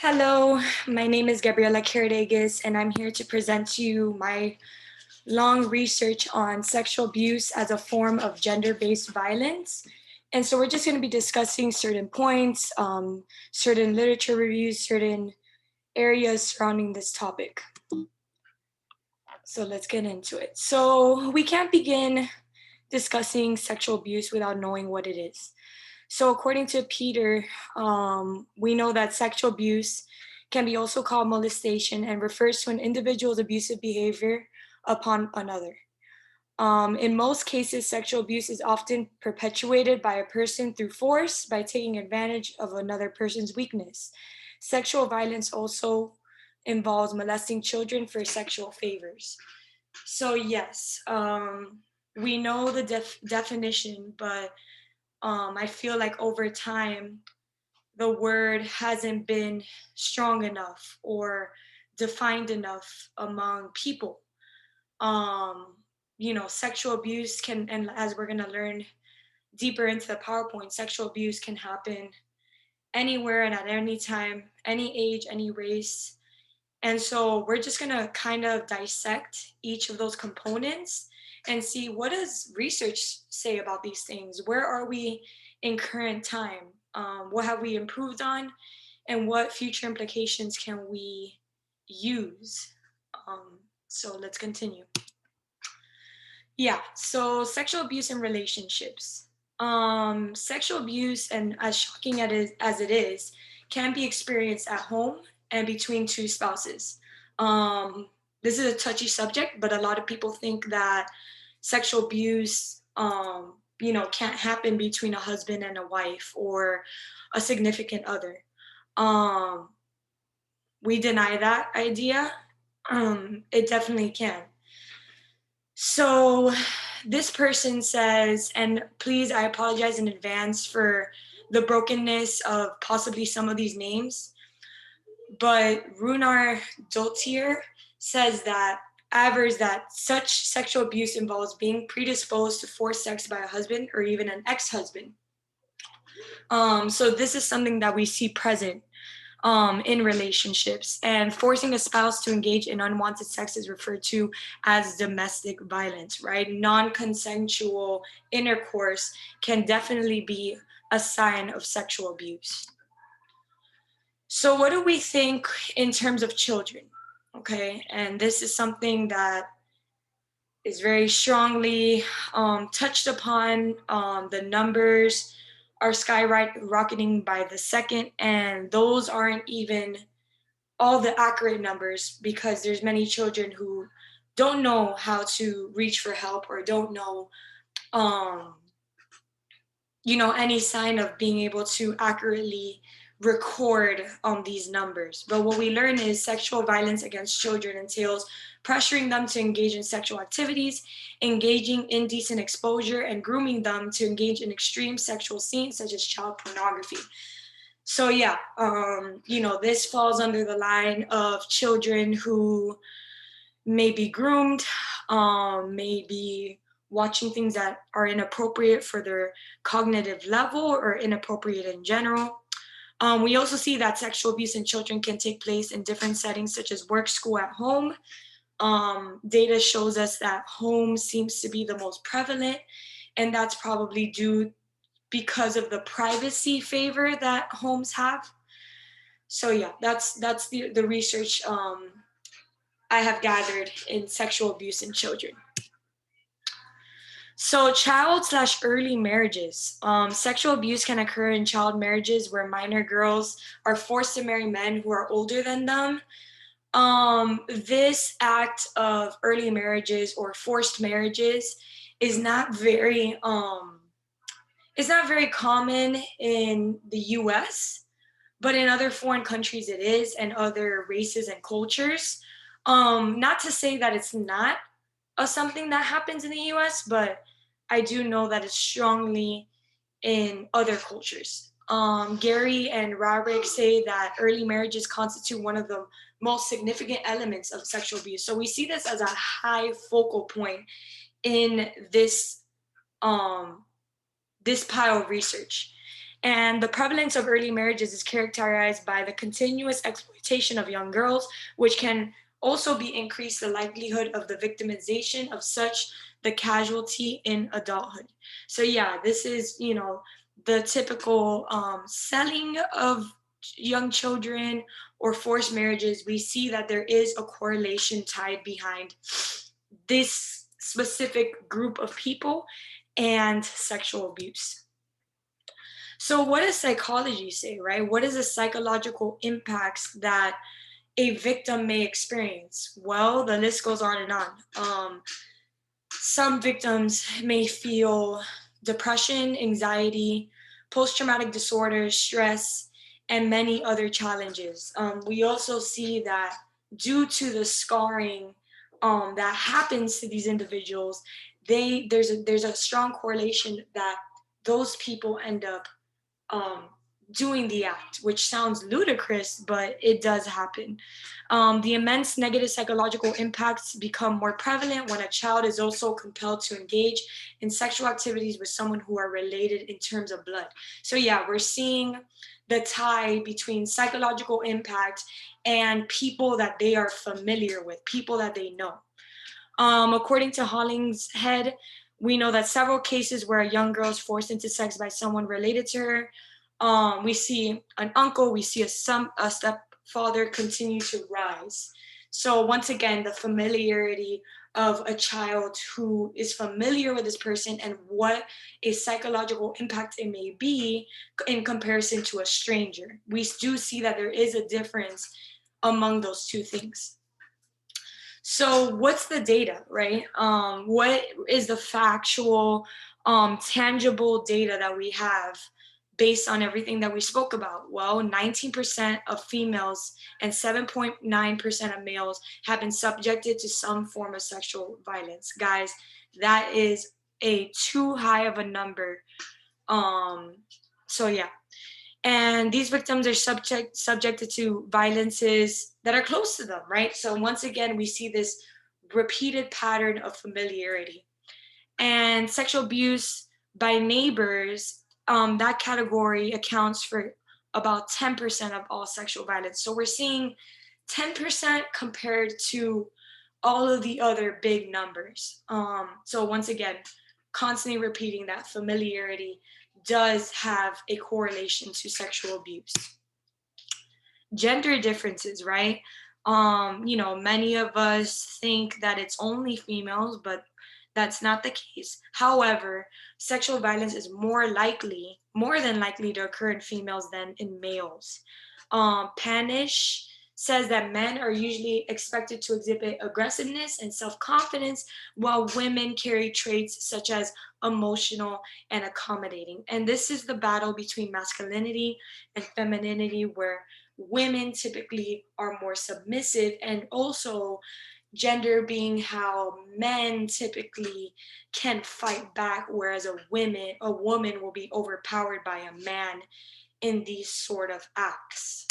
Hello, my name is Gabriela Carrodeguas, and I'm here to present to you my long research on sexual abuse as a form of gender-based violence. And so we're just going to be discussing certain points, certain literature reviews, certain areas surrounding this topic. So let's get into it. So we can't begin discussing sexual abuse without knowing what it is. So, according to Peter, we know that sexual abuse can be also called molestation and refers to an individual's abusive behavior upon another. In most cases, sexual abuse is often perpetuated by a person through force by taking advantage of another person's weakness. Sexual violence also involves molesting children for sexual favors. So, yes, we know the definition, but I feel like over time, the word hasn't been strong enough or defined enough among people. Um, Sexual abuse can, and as we're going to learn deeper into the PowerPoint, sexual abuse can happen anywhere and at any time, any age, any race. And so we're just going to kind of dissect each of those components and see what does research say about these things? Where are we in current time? What have we improved on? And what future implications can we use? So let's continue. Yeah, so sexual abuse in relationships. Sexual abuse, and as shocking as it is, can be experienced at home and between two spouses. Um, this is a touchy subject, but a lot of people think that sexual abuse, can't happen between a husband and a wife or a significant other. Um, we deny that idea. It definitely can. So this person says, and please, I apologize in advance for the brokenness of possibly some of these names, but Runar Dotier says that avers that such sexual abuse involves being predisposed to forced sex by a husband or even an ex-husband. So this is something that we see present in relationships, and forcing a spouse to engage in unwanted sex is referred to as domestic violence, right? Non-consensual intercourse can definitely be a sign of sexual abuse. So what do we think in terms of children? Okay, and this is something that is very strongly touched upon. The numbers are skyrocketing by the second, and those aren't even all the accurate numbers because there's many children who don't know how to reach for help or don't know um, any sign of being able to accurately record these numbers. But what we learn is sexual violence against children entails pressuring them to engage in sexual activities, engaging in indecent exposure, and grooming them to engage in extreme sexual scenes such as child pornography. So yeah, this falls under the line of children who may be groomed, may be watching things that are inappropriate for their cognitive level or inappropriate in general. We also see that sexual abuse in children can take place in different settings such as work, school, at home. Data shows us that home seems to be the most prevalent, and that's probably due because of the privacy favor that homes have. So yeah, that's the research I have gathered in sexual abuse in children. So child/early marriages. Sexual abuse can occur in child marriages where minor girls are forced to marry men who are older than them. This act of early marriages or forced marriages is not very it's not very common in the US, but in other foreign countries it is, and other races and cultures. Not to say that it's not something that happens in the US, but I do know that it's strongly in other cultures. Gary and Roderick say that early marriages constitute one of the most significant elements of sexual abuse. So we see this as a high focal point in this pile of research. And the prevalence of early marriages is characterized by the continuous exploitation of young girls, which can also be increased the likelihood of the victimization of such the casualty in adulthood. So yeah, this is, the typical selling of young children or forced marriages. We see that there is a correlation tied behind this specific group of people and sexual abuse. So, what does psychology say, right? What is the psychological impacts that a victim may experience? Well, the list goes on and on. Some victims may feel depression, anxiety, post traumatic disorders, stress, and many other challenges. We also see that due to the scarring that happens to these individuals, there's a strong correlation that those people end up um, doing the act, which sounds ludicrous, but it does happen. The immense negative psychological impacts become more prevalent when a child is also compelled to engage in sexual activities with someone who are related in terms of blood. So, yeah, we're seeing the tie between psychological impact and people that they are familiar with, people that they know. According to Hollingshead, we know that several cases where a young girl is forced into sex by someone related to her. We see an uncle, we see a stepfather continue to rise. So once again, the familiarity of a child who is familiar with this person and what a psychological impact it may be in comparison to a stranger. We do see that there is a difference among those two things. So what's the data, right? What is the factual, tangible data that we have based on everything that we spoke about? Well, 19% of females and 7.9% of males have been subjected to some form of sexual violence. Guys, that is a too high of a number. Um, so yeah, and these victims are subjected to violences that are close to them, right? So once again, we see this repeated pattern of familiarity. And sexual abuse by neighbors, that category accounts for about 10% of all sexual violence. So we're seeing 10% compared to all of the other big numbers. So once again, constantly repeating that familiarity does have a correlation to sexual abuse. Gender differences, right? Many of us think that it's only females, but that's not the case. However, sexual violence is more than likely to occur in females than in males. Panish says that men are usually expected to exhibit aggressiveness and self-confidence, while women carry traits such as emotional and accommodating. And this is the battle between masculinity and femininity, where women typically are more submissive, and also gender being how men typically can fight back, whereas a woman will be overpowered by a man in these sort of acts.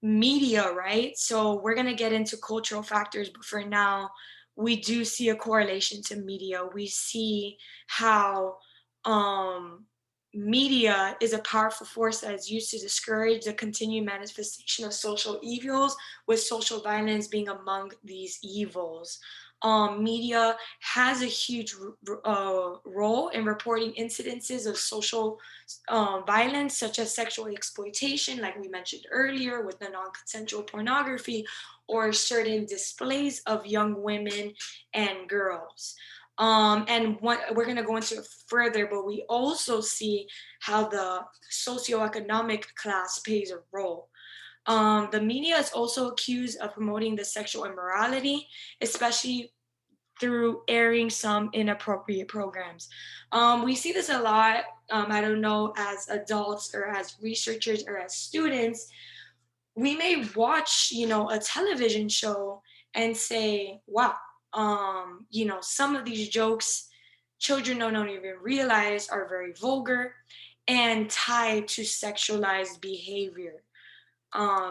Media, right? So we're going to get into cultural factors, but for now, we do see a correlation to media. We see how um, media is a powerful force that is used to discourage the continued manifestation of social evils, with social violence being among these evils. Media has a huge role in reporting incidences of social violence, such as sexual exploitation, like we mentioned earlier, with the non consensual pornography, or certain displays of young women and girls. We're going to go into it further, but we also see how the socioeconomic class plays a role. The media is also accused of promoting the sexual immorality, especially through airing some inappropriate programs. We see this a lot. I don't know, as adults or as researchers or as students, we may watch, a television show and say, wow, some of these jokes children don't even realize are very vulgar and tied to sexualized behavior.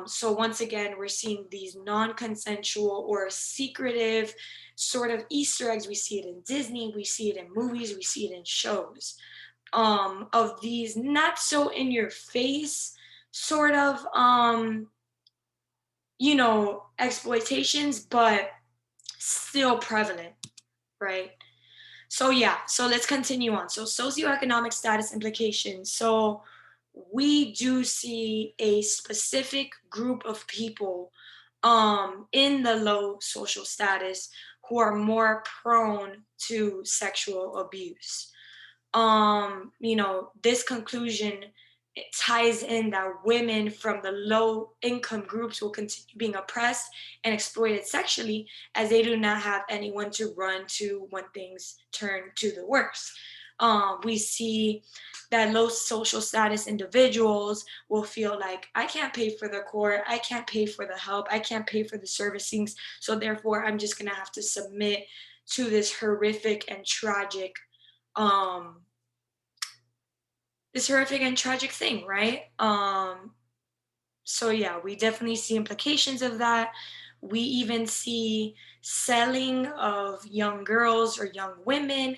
So once again, we're seeing these non-consensual or secretive sort of Easter eggs. We see it in Disney, we see it in movies, we see it in shows. of these not so in your face sort of exploitations, but still prevalent, right? So yeah, so let's continue on. So socioeconomic status implications. So we do see a specific group of people in the low social status who are more prone to sexual abuse. This conclusion, it ties in that women from the low income groups will continue being oppressed and exploited sexually, as they do not have anyone to run to when things turn to the worst. We see that low social status individuals will feel like, I can't pay for the court, I can't pay for the help, I can't pay for the servicings, so therefore I'm just gonna have to submit to this horrific and tragic um tragic thing, right? So yeah, we definitely see implications of that. We even see selling of young girls or young women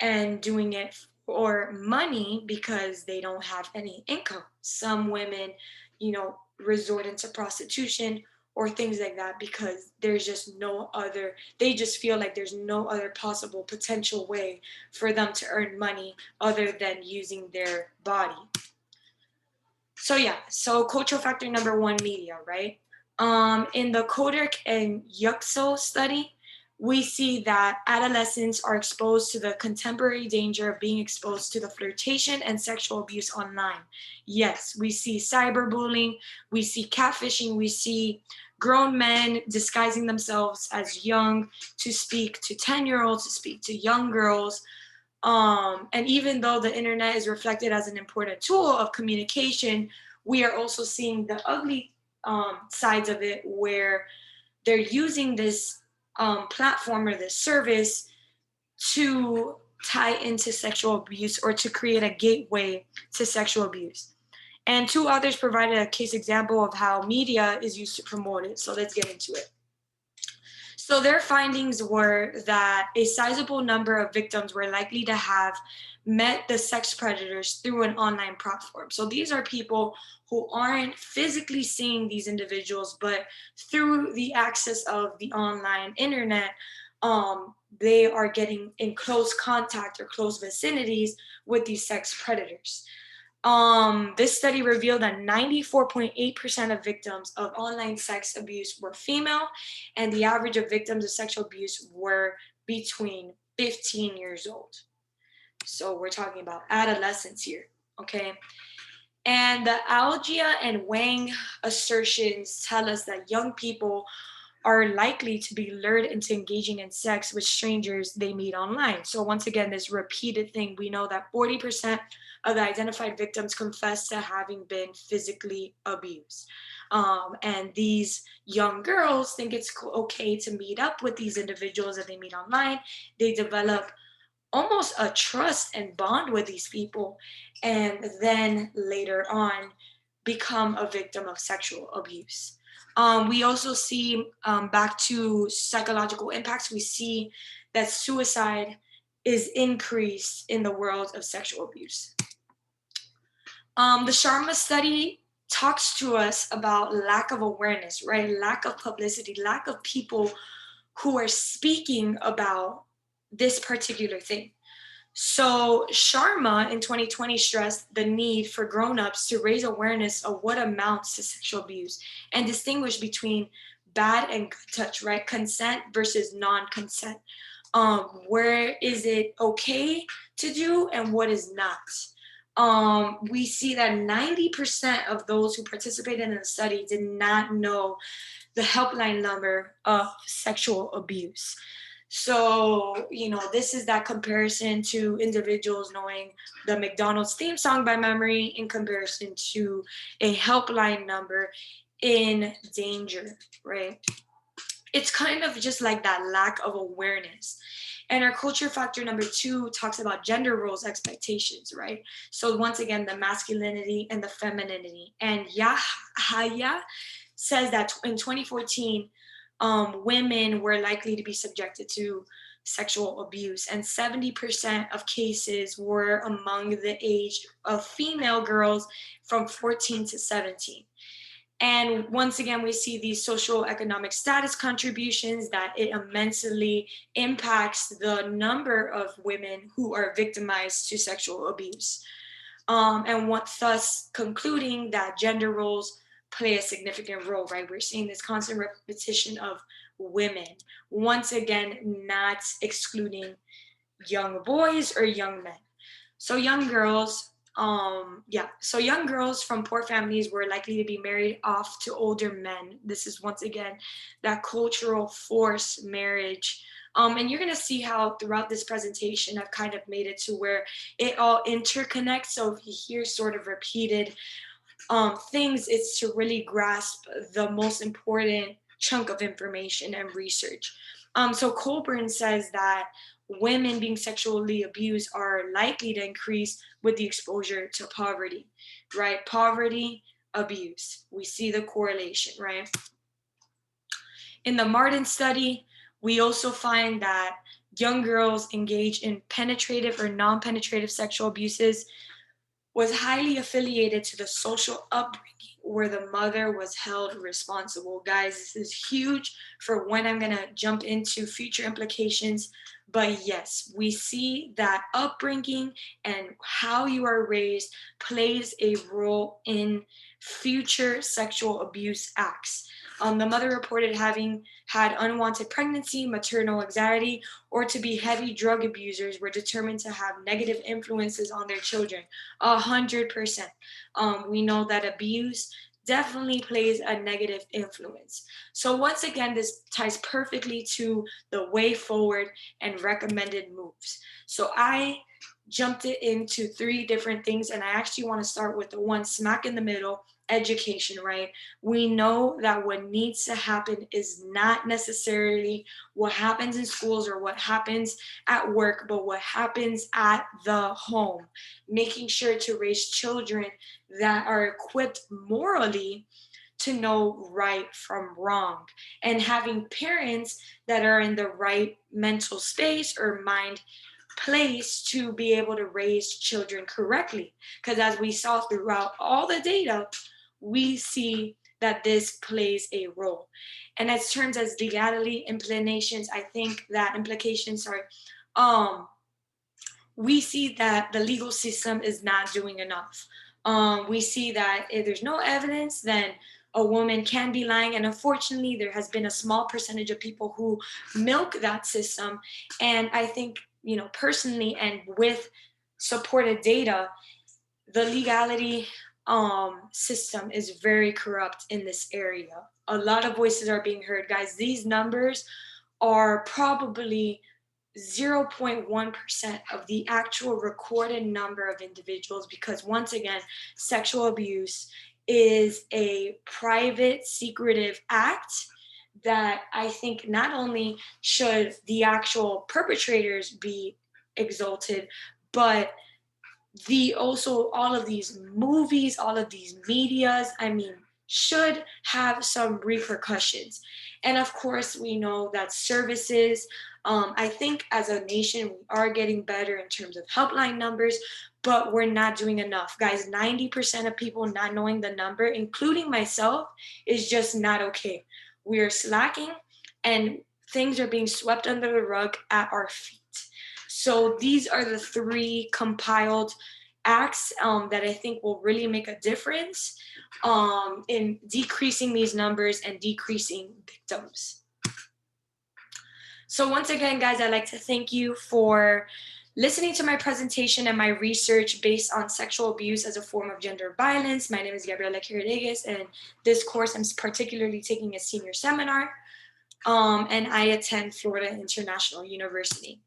and doing it for money because they don't have any income. Some women, resort into prostitution or things like that because there's just no other, they just feel like there's no other possible potential way for them to earn money other than using their body. So yeah, so cultural factor number one, media, right? In the Kodak and Yuxo study, we see that adolescents are exposed to the contemporary danger of being exposed to the flirtation and sexual abuse online. Yes, we see cyberbullying, we see catfishing, we see grown men disguising themselves as young to speak to 10-year-olds, to speak to young girls. And even though the internet is reflected as an important tool of communication, we are also seeing the ugly sides of it where they're using this platform or this service to tie into sexual abuse or to create a gateway to sexual abuse. And two others provided a case example of how media is used to promote it. So let's get into it. So their findings were that a sizable number of victims were likely to have met the sex predators through an online platform. So these are people who aren't physically seeing these individuals, but through the access of the online internet, they are getting in close contact or close vicinities with these sex predators. This study revealed that 94.8% of victims of online sex abuse were female, and the average of victims of sexual abuse were between 15 years old. So we're talking about adolescents here, okay? And the Alaggia and Wang assertions tell us that young people are likely to be lured into engaging in sex with strangers they meet online. So once again, this repeated thing, we know that 40% of the identified victims confess to having been physically abused. And these young girls think it's okay to meet up with these individuals that they meet online. They develop almost a trust and bond with these people, and then later on become a victim of sexual abuse. We also see, back to psychological impacts, we see that suicide is increased in the world of sexual abuse. The Sharma study talks to us about lack of awareness, right? Lack of publicity, lack of people who are speaking about this particular thing. So Sharma in 2020 stressed the need for grown-ups to raise awareness of what amounts to sexual abuse and distinguish between bad and good touch, right? Consent versus non-consent. Where is it okay to do and what is not? We see that 90% of those who participated in the study did not know the helpline number of sexual abuse. So, this is that comparison to individuals knowing the McDonald's theme song by memory in comparison to a helpline number in danger, right? It's kind of just like that lack of awareness. And our culture factor number two talks about gender roles expectations, right? So once again, the masculinity and the femininity. And Yahaya says that in 2014, women were likely to be subjected to sexual abuse, and 70% of cases were among the age of female girls from 14 to 17. And once again, we see these socioeconomic status contributions that it immensely impacts the number of women who are victimized to sexual abuse. And what thus concluding that gender roles play a significant role, right? We're seeing this constant repetition of women, once again, not excluding young boys or young men. So young girls, so young girls from poor families were likely to be married off to older men. This is once again that cultural forced marriage. And you're gonna see how throughout this presentation I've kind of made it to where it all interconnects. So if you hear sort of repeated things, it's to really grasp the most important chunk of information and research. So Colburn says that women being sexually abused are likely to increase with the exposure to poverty, right? Poverty, abuse. We see the correlation, right? In the Martin study, we also find that young girls engaged in penetrative or non-penetrative sexual abuses was highly affiliated to the social upbringing where the mother was held responsible. Guys, this is huge for when I'm gonna jump into future implications. But yes, we see that upbringing and how you are raised plays a role in future sexual abuse acts. The mother reported having had unwanted pregnancy, maternal anxiety, or to be heavy drug abusers were determined to have negative influences on their children. 100%. We know that abuse definitely plays a negative influence. So once again, this ties perfectly to the way forward and recommended moves. So I jumped it into three different things, and I actually want to start with the one smack in the middle, education, right? We know that what needs to happen is not necessarily what happens in schools or what happens at work, but what happens at the home, making sure to raise children that are equipped morally to know right from wrong, and having parents that are in the right mental space or mind place to be able to raise children correctly. Because as we saw throughout all the data, we see that this plays a role. And as terms as legality implications, I think that implications are we see that the legal system is not doing enough. We see that if there's no evidence, then a woman can be lying. And unfortunately, there has been a small percentage of people who milk that system. And I think, personally and with supported data, the legality system is very corrupt in this area. A lot of voices are being heard. Guys, these numbers are probably 0.1% of the actual recorded number of individuals, because once again, sexual abuse is a private, secretive act that I think not only should the actual perpetrators be exalted, but the also all of these movies, all of these medias, I mean, should have some repercussions. And of course, we know that services, I think as a nation, we are getting better in terms of helpline numbers, but we're not doing enough. Guys, 90% of people not knowing the number, including myself, is just not okay. We are slacking and things are being swept under the rug at our feet. So these are the three compiled acts that I think will really make a difference in decreasing these numbers and decreasing victims. So once again, guys, I'd like to thank you for listening to my presentation and my research based on sexual abuse as a form of gender violence. My name is Gabriela Carrodeguas, and this course I'm particularly taking a senior seminar, and I attend Florida International University.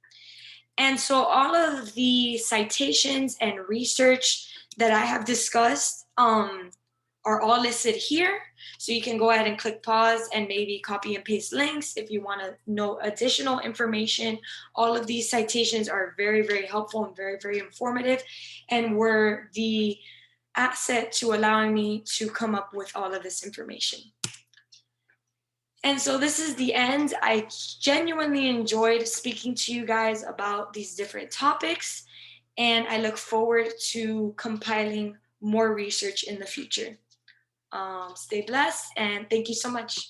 And so all of the citations and research that I have discussed are all listed here. So you can go ahead and click pause and maybe copy and paste links if you want to know additional information. All of these citations are very, very helpful and very, very informative, and were the asset to allowing me to come up with all of this information. And so this is the end. I genuinely enjoyed speaking to you guys about these different topics, and I look forward to compiling more research in the future. Stay blessed, and thank you so much.